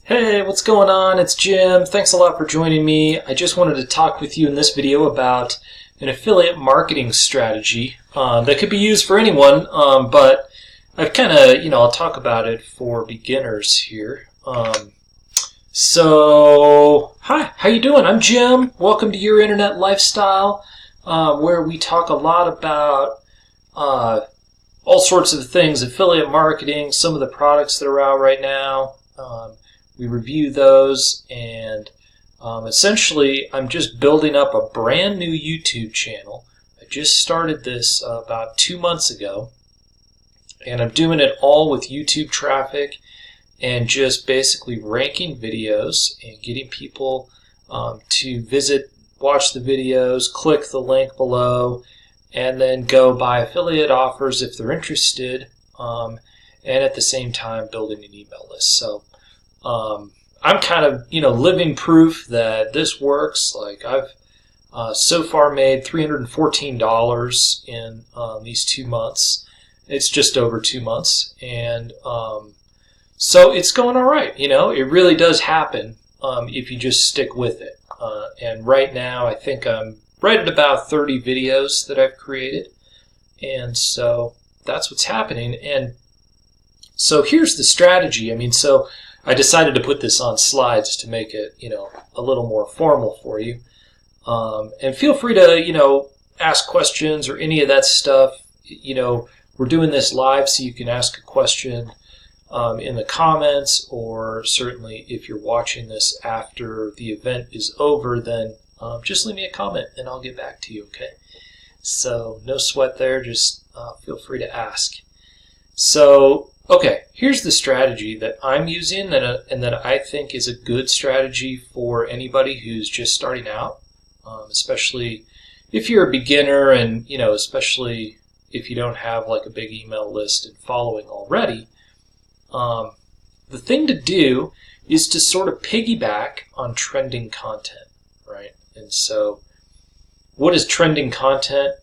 Hey, what's going on? It's Jim. Thanks a lot for joining me. I just wanted to talk with you in this video about an affiliate marketing strategy that could be used for anyone, but I've kind of, I'll talk about it for beginners here. Hi, how you doing? I'm Jim. Welcome to Your Internet Lifestyle, where we talk a lot about all sorts of things, affiliate marketing, some of the products that are out right now. We review those, and essentially I'm just building up a brand new YouTube channel. I just started this about 2 months ago, and I'm doing it all with YouTube traffic and just basically ranking videos and getting people to watch the videos, click the link below, and then go buy affiliate offers if they're interested, and at the same time building an email list. So I'm kind of, living proof that this works. Like I've so far made $314 in these 2 months. It's just over 2 months, and so it's going all right. It really does happen if you just stick with it. And right now, I think I'm right at about 30 videos that I've created, and so that's what's happening. And so here's the strategy. So I decided to put this on slides to make it, a little more formal for you. And feel free to, ask questions or any of that stuff. We're doing this live, so you can ask a question in the comments, or certainly if you're watching this after the event is over, then just leave me a comment and I'll get back to you, okay? So no sweat there, just feel free to ask. So, okay, here's the strategy that I'm using and that I think is a good strategy for anybody who's just starting out, especially if you're a beginner and, especially if you don't have like a big email list and following already. The thing to do is to sort of piggyback on trending content, right? And so what is trending content?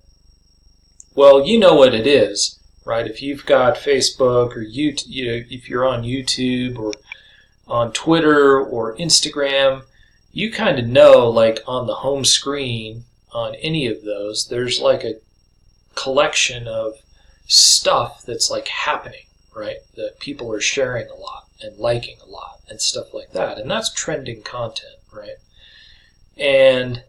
Well, you know what it is. Right, if you've got Facebook or if you're on YouTube or on Twitter or Instagram, you kind of know, like on the home screen on any of those, there's like a collection of stuff that's like happening, right? That people are sharing a lot and liking a lot and stuff like that, and that's trending content, right? And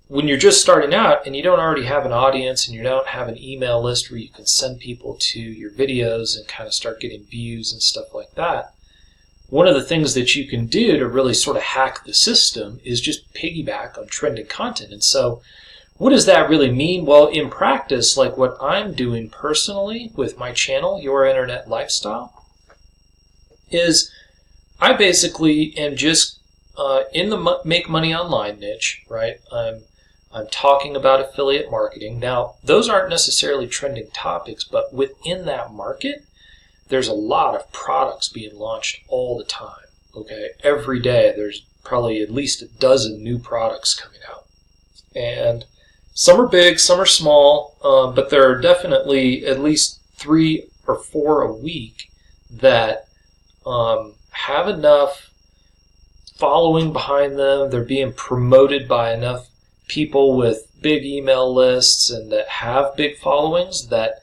when you're just starting out and you don't already have an audience and you don't have an email list where you can send people to your videos and kind of start getting views and stuff like that, one of the things that you can do to really sort of hack the system is just piggyback on trending content. And so what does that really mean? Well, in practice, like what I'm doing personally with my channel, Your Internet Lifestyle, is I basically am just in the make money online niche, right? I'm talking about affiliate marketing. Now, those aren't necessarily trending topics, but within that market, there's a lot of products being launched all the time, okay? Every day, there's probably at least a dozen new products coming out. And some are big, some are small, but there are definitely at least 3 or 4 a week that have enough following behind them. They're being promoted by enough people with big email lists and that have big followings that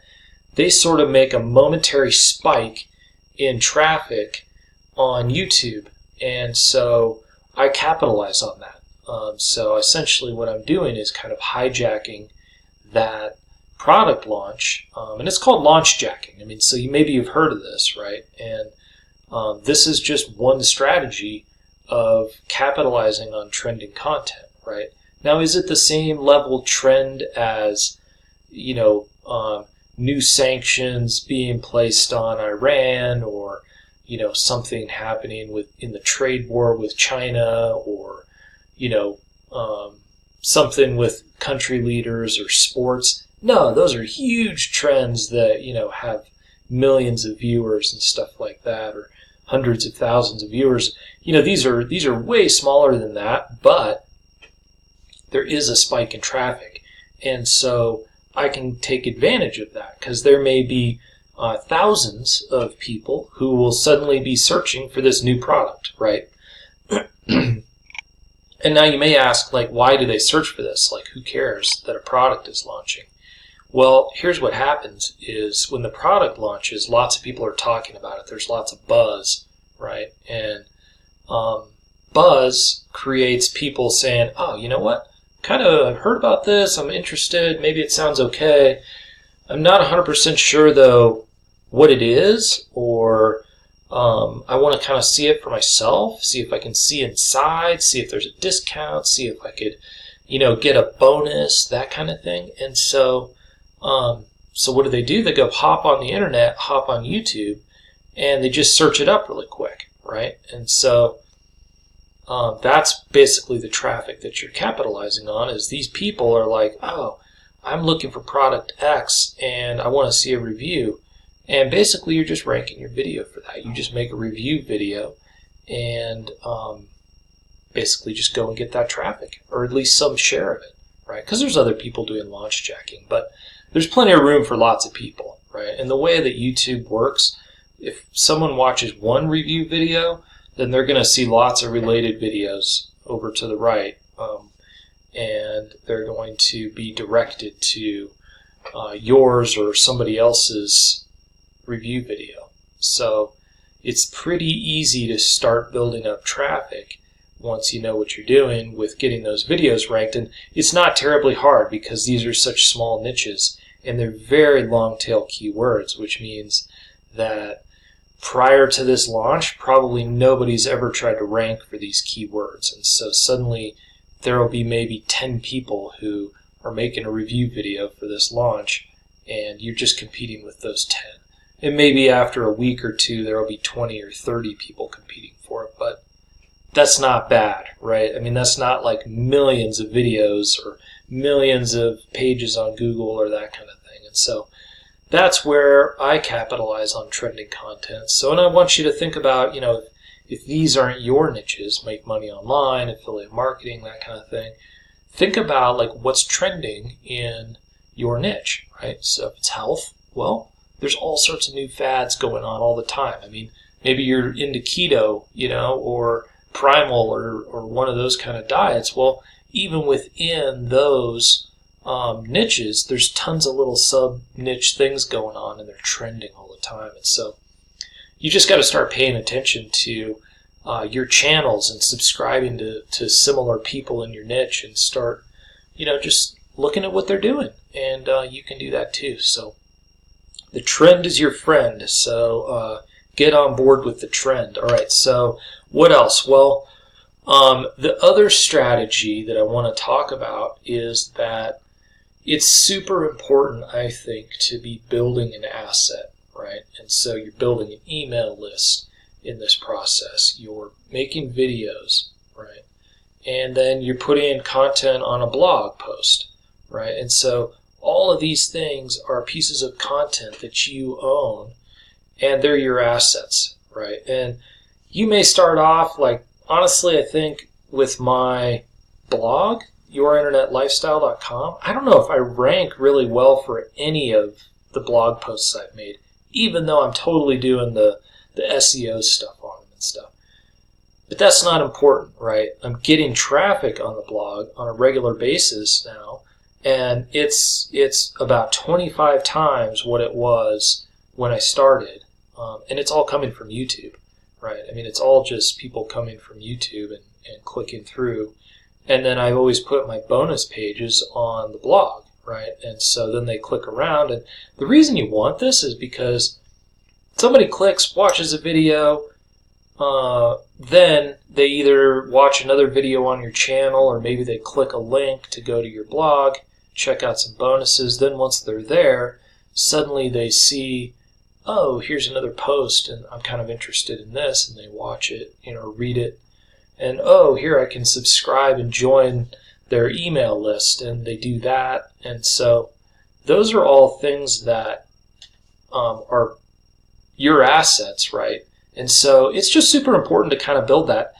they sort of make a momentary spike in traffic on YouTube. And so I capitalize on that. So essentially what I'm doing is kind of hijacking that product launch, and it's called launch jacking. So maybe you've heard of this, right? And this is just one strategy of capitalizing on trending content, right? Now, is it the same level trend as, new sanctions being placed on Iran, or, something happening in the trade war with China, or, something with country leaders or sports? No, those are huge trends that, have millions of viewers and stuff like that, or hundreds of thousands of viewers. These are way smaller than that, but there is a spike in traffic. And so I can take advantage of that because there may be thousands of people who will suddenly be searching for this new product, right? And now you may ask, like, why do they search for this? Like, who cares that a product is launching? Well, here's what happens is when the product launches, lots of people are talking about it. There's lots of buzz, right? And buzz creates people saying, oh, you know what? I've heard about this. I'm interested. Maybe it sounds okay. I'm not 100% sure, though, what it is, or I want to kind of see it for myself, see if I can see inside, see if there's a discount, see if I could, get a bonus, that kind of thing. And so what do? They go hop on the internet, hop on YouTube, and they just search it up really quick, right? And so that's basically the traffic that you're capitalizing on, is these people are like, oh, I'm looking for product X and I want to see a review. And basically you're just ranking your video for that. You just make a review video and basically just go and get that traffic, or at least some share of it, right? Because there's other people doing launch jacking, but there's plenty of room for lots of people, right? And the way that YouTube works, if someone watches one review video, then they're going to see lots of related videos over to the right, and they're going to be directed to yours or somebody else's review video. So it's pretty easy to start building up traffic once you know what you're doing with getting those videos ranked. And it's not terribly hard because these are such small niches and they're very long tail keywords, which means that prior to this launch, probably nobody's ever tried to rank for these keywords. And so suddenly there will be maybe 10 people who are making a review video for this launch, and you're just competing with those 10. And maybe after a week or two, there will be 20 or 30 people competing for it. But that's not bad, right? I mean, that's not like millions of videos or millions of pages on Google or that kind of thing. And so that's where I capitalize on trending content. So, and I want you to think about, if these aren't your niches, make money online, affiliate marketing, that kind of thing, think about like what's trending in your niche, right? So if it's health, well, there's all sorts of new fads going on all the time. I mean, maybe you're into keto, or primal or one of those kind of diets. Well, even within those niches, there's tons of little sub-niche things going on, and they're trending all the time. And so you just got to start paying attention to your channels and subscribing to similar people in your niche, and start, just looking at what they're doing. And you can do that too. So the trend is your friend. So get on board with the trend. All right, so what else? Well, the other strategy that I want to talk about is that it's super important, I think, to be building an asset, right? And so you're building an email list in this process. You're making videos, right? And then you're putting in content on a blog post, right? And so all of these things are pieces of content that you own, and they're your assets, right? And you may start off, like, honestly, I think with my blog, yourinternetlifestyle.com, I don't know if I rank really well for any of the blog posts I've made, even though I'm totally doing the SEO stuff on them and stuff. But that's not important, right? I'm getting traffic on the blog on a regular basis now, and it's about 25 times what it was when I started, and it's all coming from YouTube, right? I mean, it's all just people coming from YouTube and clicking through. And then I've always put my bonus pages on the blog, right? And so then they click around. And the reason you want this is because somebody clicks, watches a video, then they either watch another video on your channel, or maybe they click a link to go to your blog, check out some bonuses. Then once they're there, suddenly they see, oh, here's another post, and I'm kind of interested in this, and they watch it, read it. And, oh, here I can subscribe and join their email list, and they do that. And so those are all things that are your assets, right? And so it's just super important to kind of build that.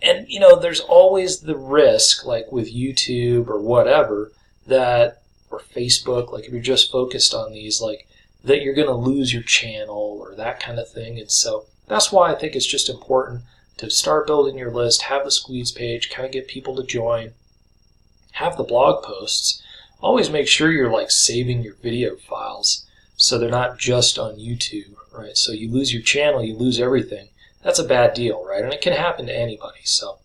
And, there's always the risk, like with YouTube or whatever, or Facebook, like if you're just focused on these, like that you're going to lose your channel or that kind of thing. And so that's why I think it's just important to start building your list, have the squeeze page, kind of get people to join, have the blog posts. Always make sure you're like saving your video files so they're not just on YouTube, right? So you lose your channel, you lose everything. That's a bad deal, right? And it can happen to anybody. So,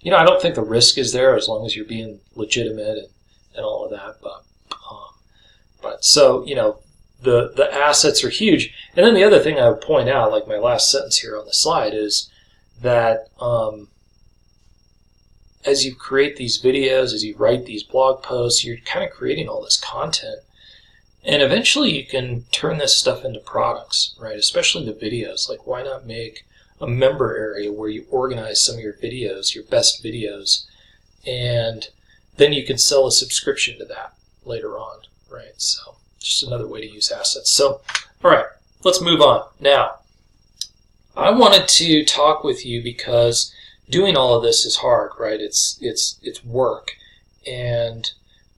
I don't think the risk is there as long as you're being legitimate and all of that. But so, the assets are huge. And then the other thing I would point out, like my last sentence here on the slide, is that as you create these videos, as you write these blog posts, you're kind of creating all this content. And eventually you can turn this stuff into products, right? Especially the videos. Like, why not make a member area where you organize some of your videos, your best videos, and then you can sell a subscription to that later on, right? So just another way to use assets. So, all right, let's move on. Now, I wanted to talk with you because doing all of this is hard, right? It's work, and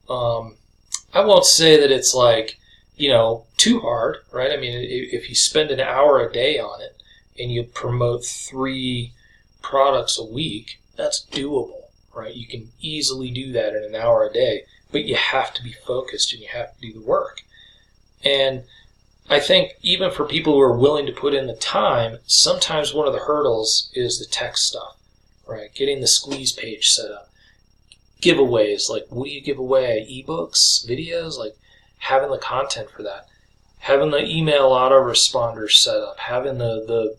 I won't say that it's like, too hard, right? I mean, if you spend an hour a day on it and you promote 3 products a week, that's doable, right? You can easily do that in an hour a day, but you have to be focused and you have to do the work. And I think even for people who are willing to put in the time, sometimes one of the hurdles is the tech stuff, right? Getting the squeeze page set up. Giveaways, like what do you give away? Ebooks, videos, like having the content for that. Having the email autoresponders set up, having the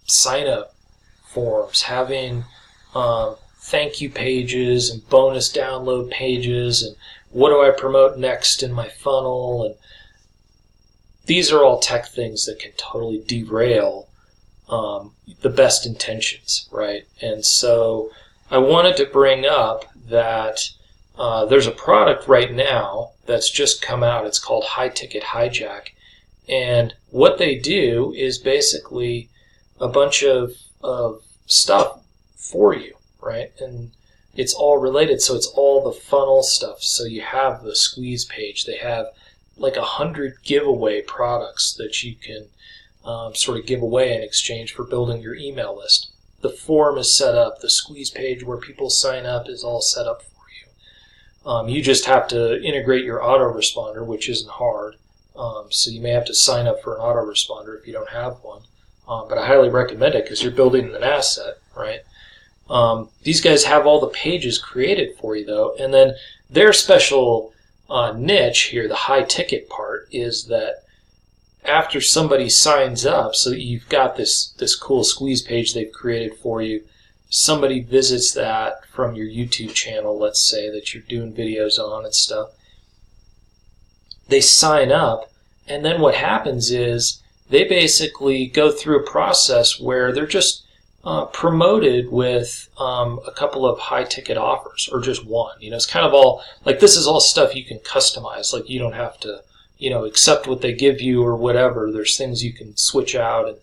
sign-up forms, having thank you pages and bonus download pages, and what do I promote next in my funnel, and these are all tech things that can totally derail the best intentions, right? And so I wanted to bring up that there's a product right now that's just come out. It's called High Ticket Hijack. And what they do is basically a bunch of stuff for you, right? And it's all related. So it's all the funnel stuff. So you have the squeeze page. They have like 100 giveaway products that you can sort of give away in exchange for building your email list. The form is set up. The squeeze page where people sign up is all set up for you. You just have to integrate your autoresponder, which isn't hard. So you may have to sign up for an autoresponder if you don't have one. But I highly recommend it because you're building an asset, right? These guys have all the pages created for you, though. And then their special niche here, the high ticket part, is that after somebody signs up, so you've got this cool squeeze page they've created for you, somebody visits that from your YouTube channel, let's say, that you're doing videos on and stuff. They sign up, and then what happens is they basically go through a process where they're just promoted with a couple of high-ticket offers, or just one. It's kind of all, like, this is all stuff you can customize. Like, you don't have to, accept what they give you or whatever. There's things you can switch out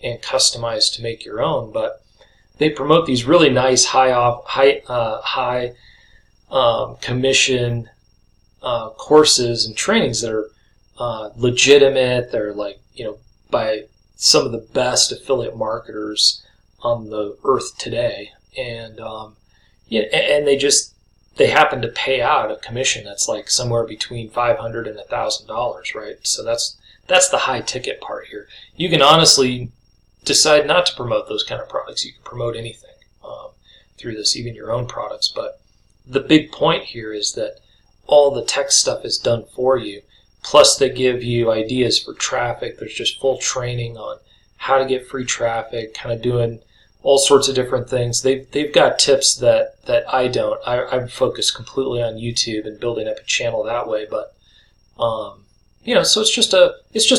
and customize to make your own, but they promote these really nice high commission courses and trainings that are legitimate. They're like, by some of the best affiliate marketers on the earth today, and and they happen to pay out a commission that's like somewhere between $500 and $1,000, right? So that's the high ticket part here. You can honestly decide not to promote those kind of products. You can promote anything through this, even your own products. But the big point here is that all the tech stuff is done for you. Plus, they give you ideas for traffic. There's just full training on how to get free traffic, kind of doing all sorts of different things. They've got tips that I don't. I focus completely on YouTube and building up a channel that way. But so it's just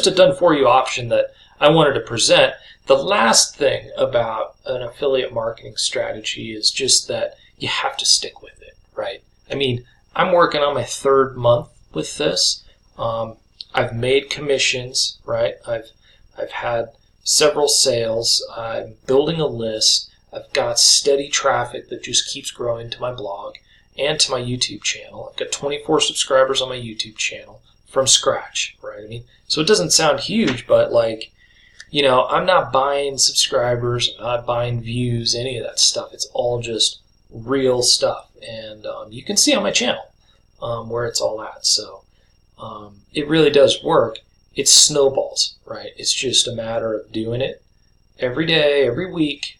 a done for you option that I wanted to present. The last thing about an affiliate marketing strategy is just that you have to stick with it, right? I mean, I'm working on my 3rd month with this. I've made commissions, right? I've had several sales. I'm building a list. I've got steady traffic that just keeps growing to my blog and to my YouTube channel. I've got 24 subscribers on my YouTube channel, from scratch, right? I mean, so it doesn't sound huge, but like, you know, I'm not buying subscribers, I'm not buying views, any of that stuff. It's all just real stuff. And you can see on my channel where it's all at. So it really does work. It snowballs, right? It's just a matter of doing it every day, every week,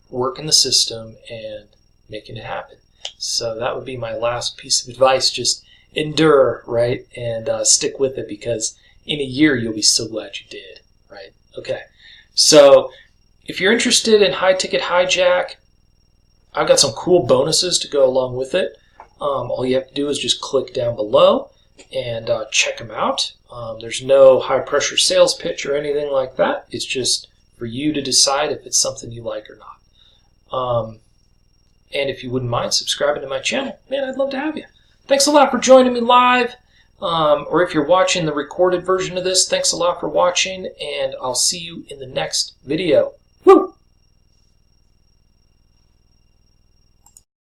working the system and making it happen. So that would be my last piece of advice. Just endure, right? And stick with it, because in a year you'll be so glad you did, right? Okay. So if you're interested in High Ticket Hijack, I've got some cool bonuses to go along with it. All you have to do is just click down below and check them out. There's no high pressure sales pitch or anything like that. It's just for you to decide if it's something you like or not. And if you wouldn't mind subscribing to my channel, man, I'd love to have you. Thanks a lot for joining me live. Or if you're watching the recorded version of this, thanks a lot for watching, and I'll see you in the next video.